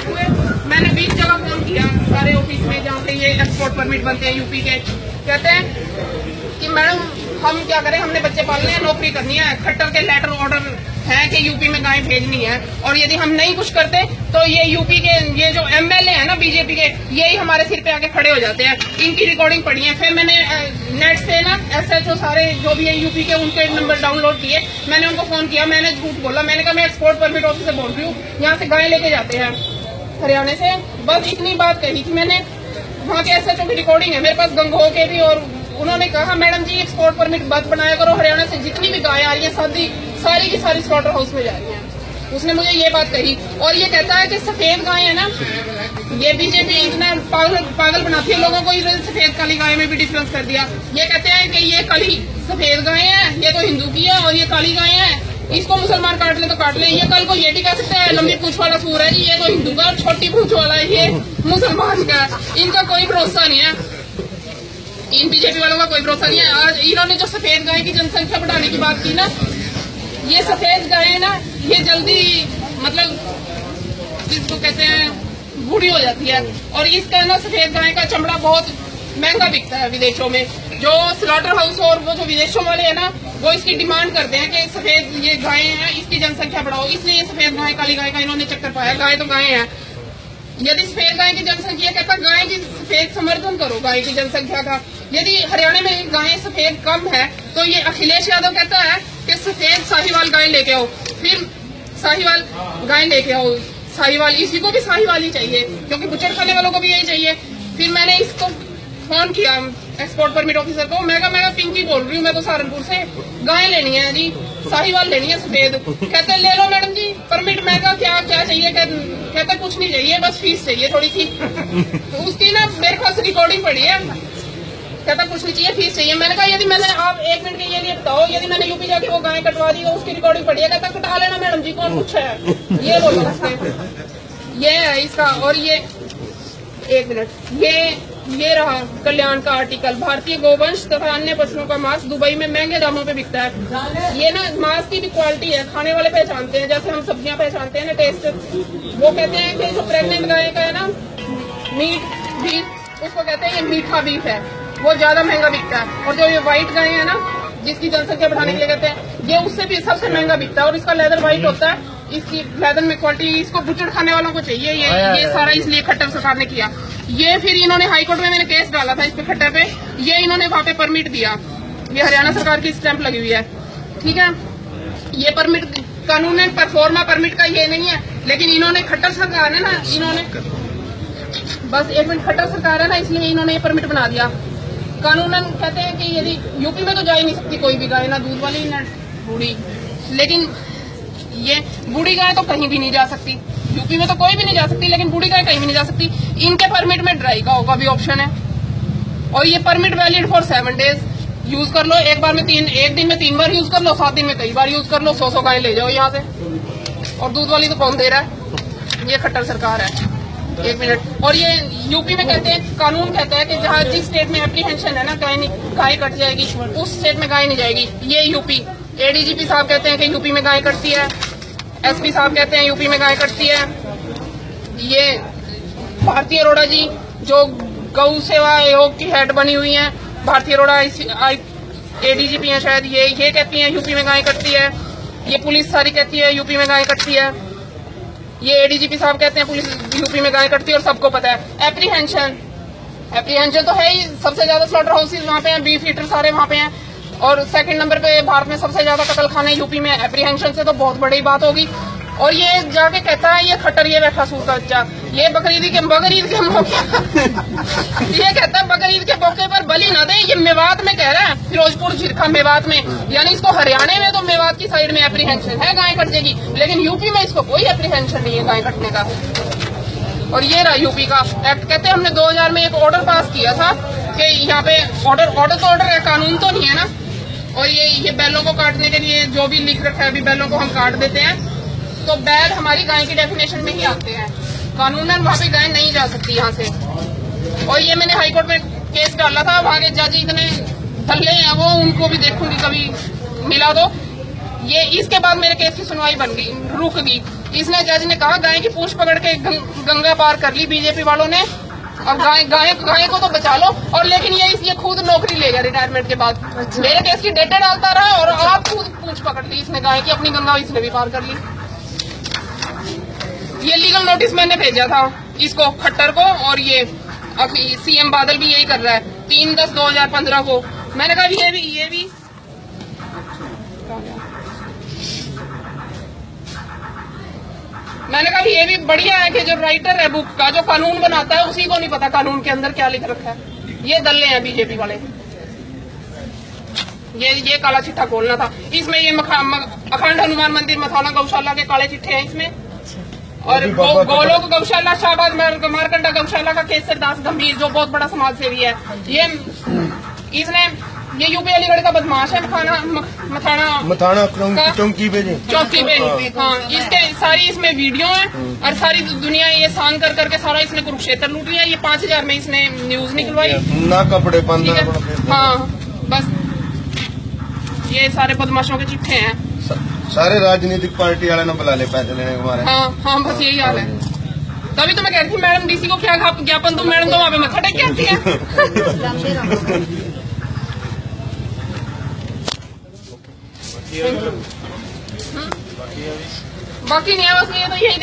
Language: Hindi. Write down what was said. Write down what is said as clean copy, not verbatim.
लेट हुए। मैंने 20 जगह फोन किया सारे ऑफिस में जहाँ पे ये एक्सपोर्ट परमिट बनते हैं यूपी के। कहते हैं कि मैडम हम क्या करें, हमने बच्चे पालने हैं, नौकरी करनी है, खट्टर के लेटर ऑर्डर है कि यूपी में गायें भेजनी है, और यदि हम नहीं कुछ करते तो ये यूपी के ये जो एमएलए है ना बीजेपी के, यही हमारे सिर पे आके खड़े हो जाते हैं। इनकी रिकॉर्डिंग पड़ी है। फिर मैंने नेट से ना एसएचओ सारे जो भी है यूपी के, उनके नंबर डाउनलोड किए। मैंने उनको फोन किया, मैंने झूठ बोला, मैंने कहा मैं एक्सपोर्ट परमिट ऑफिस से बोल रही हूँ, यहाँ से गायें लेके जाते हैं हरियाणा से। बस इतनी बात कही थी मैंने। वहाँ के एसएचओ की रिकॉर्डिंग है मेरे पास, गंगोह के भी, और उन्होंने कहा मैडम जी एक्सपोर्ट परमिट बंद बनाया करो, हरियाणा से जितनी भी गायें आ रही है सारी की सारी स्लॉटर हाउस में जा रही हैं। उसने मुझे ये बात कही। और ये कहता है कि सफेद गायें है ना, ये बीजेपी इतना पागल बनाती है लोगों को, सफेद काली गाय में भी डिफरेंस कर दिया। ये कहते हैं कि ये काली सफेद गायें हैं, ये तो हिंदू की है, और ये काली गायें हैं, इसको मुसलमान काट ले तो काट ले। ये कल को ये भी कह सकते हैं लंबी पूंछ वाला सूर है जी, ये तो हिंदू का, और छोटी पूंछ वाला है ये मुसलमान का। इनका कोई भरोसा नहीं है, इन बीजेपी वालों का कोई भरोसा नहीं है। आज इन्होंने जो सफेद गाय की जनसंख्या बढ़ाने की बात की ना, ये सफेद गाय ना ये जल्दी मतलब जिसको कहते हैं बूढ़ी हो जाती है, और इसका ना सफेद गाय का चमड़ा बहुत महंगा बिकता है विदेशों में। जो स्लॉटर हाउस और वो जो विदेशों वाले है ना, वो इसकी डिमांड करते हैं कि सफेद ये गायें हैं, इसकी जनसंख्या बढ़ाओ, इसलिए ये सफेद गाय काली गाय का इन्होंने चक्कर पाया। गाय तो गाय है, यदि सफेद गाय की जनसंख्या, कहता गाय की सफेद समर्थन करो गाय की जनसंख्या का। यदि हरियाणा में गायें सफेद कम है तो ये अखिलेश यादव कहता है कि सफेद साहिवाल गाय लेके आओ, फिर साहिवाल गाय लेके आओ, साहिवाल, इसी को भी साहिवाल ही चाहिए क्योंकि बुचड़ खाने वालों को भी यही चाहिए। फिर मैंने इसको फोन किया एक्सपोर्ट परमिट ऑफिसर को, मैं पिंकी बोल रही हूँ, मैं तो सहारनपुर से, गायें लेनी है जी, साहिवाल लेनी है सफेद। कहते ले लो मैडम जी परमिट। मैं कहा क्या चाहिए? कहता कुछ नहीं चाहिए, बस फीस चाहिए थोड़ी सी। तो उसकी ना मेरे पास रिकॉर्डिंग पड़ी है, कहता कुछ नहीं चाहिए, फीस चाहिए। मैंने कहा यदि मैंने, आप 1 मिनट के लिए बताओ, यदि मैंने यूपी जाके वो गाय कटवा दी, उसकी रिकॉर्डिंग पड़ी है। कहता कटा लेना मैडम जी, कौन पूछा है, ये बोलो उसने, ये है इसका। और ये 1 मिनट, ये रहा कल्याण का आर्टिकल, भारतीय गोवंश तथा अन्य पशुओं का मांस दुबई में महंगे दामों पे बिकता है। ये ना मांस की भी क्वालिटी है, खाने वाले पहचानते हैं, जैसे हम सब्जियां पहचानते हैं ना टेस्ट। वो कहते हैं कि जो प्रेग्नेंट गाय का है ना मीट बीफ, उसको कहते हैं ये मीठा बीफ है, वो ज्यादा महंगा बिकता है। और जो ये व्हाइट गाय है ना, जिसकी जनसंख्या बढ़ाने के लिए कहते हैं, ये उससे भी सबसे महंगा बिकता है, और इसका लेदर व्हाइट होता है, इसकी लेदर में क्वालिटी, इसको बुचड़ खाने वालों को चाहिए। ये सारा इसलिए खट्टर सरकार ने किया। ये फिर इन्होंने हाईकोर्ट में मैंने केस डाला था इस पे खट्टर पे, ये इन्होंने वहाँ पे परमिट दिया, ये हरियाणा सरकार की स्टैंप लगी हुई है, ठीक है। ये परमिट कानून परफॉर्मा परमिट का ये नहीं है, लेकिन इन्होंने खट्टर सरकार है ना, इन्होंने बस 1 मिनट, खट्टर सरकार है ना, इसलिए इन्होंने ये परमिट बना दिया। कानूनन कहते हैं कि यदि यूपी में तो जा ही नहीं सकती कोई भी गाय, ना दूध वाली ना बूढ़ी, लेकिन ये बूढ़ी गाय तो कहीं भी नहीं जा सकती, यूपी में तो कोई भी नहीं जा सकती, लेकिन बूढ़ी गाय कहीं भी नहीं जा सकती। इनके परमिट में ड्राई गाँव का भी ऑप्शन है, और ये permit valid for 7 days, use कर लो, एक दिन में 3 बार यूज कर लो, 7 दिन में कई बार यूज कर लो, 100 गाय ले जाओ यहाँ से। और दूध वाली तो कौन दे रहा है, ये खट्टर सरकार है। 1 मिनट। और ये यूपी में कहते हैं, कानून कहता है कि जहाँ जिस स्टेट में एप्रीहेंशन है ना, गाय कट जाएगी, उस स्टेट में गाय नहीं जाएगी। ये यूपी एडीजीपी साहब कहते हैं कि यूपी में गाय कटती है, एसपी साहब कहते हैं यूपी में गाय कटती है। ये भारती अरोड़ा जी जो गौ सेवा आयोग की हेड बनी हुई हैं, भारती अरोड़ा एडीजीपी हैं शायद, ये कहती हैं यूपी में गाय कटती है। ये पुलिस सारी कहती है यूपी में गाय कटती है। ये एडीजीपी साहब कहते हैं पुलिस यूपी में गाय कटती है, और सबको पता है। एप्रीहेंशन तो है ही, सबसे ज्यादा स्लॉटर हाउसेज वहाँ पे हैं, बीफ ईटर सारे वहाँ पे हैं, और 2nd नंबर पे भारत में सबसे ज्यादा कत्ल खाने यूपी में। एप्रीहेंशन से तो बहुत बड़ी बात होगी। और ये जाके कहता है ये खट्टर, ये बैठा सूर का बच्चा, ये बकरीद के मौके ये कहता है बकरीद के मौके पर बलि ना दे। ये मेवात में कह रहा है, फिरोजपुर झिरखा मेवात में, यानी इसको हरियाणा में तो मेवात की साइड में एप्रीहेंशन है गाय कट जाएगी, लेकिन यूपी में इसको कोई एप्रीहेंशन नहीं है गाय कटने का। और ये रहा यूपी का एक्ट। कहते हैं हमने 2000 में एक ऑर्डर पास किया था कि यहाँ पे ऑर्डर है, कानून तो नहीं है ना। और ये बैलों को काटने के लिए जो भी लिख रखा है, अभी बैलों को हम काट देते हैं, तो बैल हमारी गाय की डेफिनेशन में ही आते हैं, कानूनन वहाँ पे गाय नहीं जा सकती यहाँ से। और ये मैंने हाईकोर्ट में केस डाला था, वहाँ के जज इतने धल्ले हैं वो, उनको भी देखूंगी कभी मिला दो। ये इसके बाद मेरे केस की सुनवाई रुक गई। इसने जज ने कहा गाय की पूंछ पकड़ के गंगा पार कर ली बीजेपी वालों ने। अब गाय को तो बचा लो, और लेकिन ये खुद नौकरी ले गया रिटायरमेंट के बाद। मेरे केस की डेटें डालता रहा और आप खुद पूंछ पकड़ ली इसने गाय की, अपनी गंगा इसने भी पार कर ली। ये लीगल नोटिस मैंने भेजा था इसको, खट्टर को, और ये सीएम बादल भी यही कर रहा है 3/10/2015 को। मैंने कहा ये भी मैंने कहा ये भी बढ़िया है कि जो राइटर है बुक का, जो कानून बनाता है, उसी को नहीं पता कानून के अंदर क्या लिख रखा है। ये दल्ले हैं बीजेपी वाले। ये काला चिट्ठा खोलना था इसमें। ये अखंड हनुमान मंदिर मथाना गौशाला के काले चिट्ठे हैं इसमें, और गोलोक गौशाला, शाहबाद मारकंडा गौशाला का केसर दास गंभीर, जो बहुत बड़ा समाज सेवी है। ये यूपी अलीगढ़ का बदमाश है, मथाना चौकी पे। हाँ, इसके सारी इसमें वीडियो है, और सारी दुनिया ये सांग कर करके सारा इसने कुरुक्षेत्र लूट लिया। ये 5000 में इसने न्यूज निकलवाई ना, कपड़े बंद। हाँ, बस ये सारे बदमाशों के चिट्ठे हैं। सारे राजनीतिक पार्टी वाले ने बुला ले पैसे लेने के मारे। हाँ, बस यही हाल है। तभी तो मैं कहती थी मैडम डीसी को क्या ज्ञापन दूं, मैडम तो वहाँ पे मत्था टेक के आती है। बाकी नहीं है, बस ये तो यही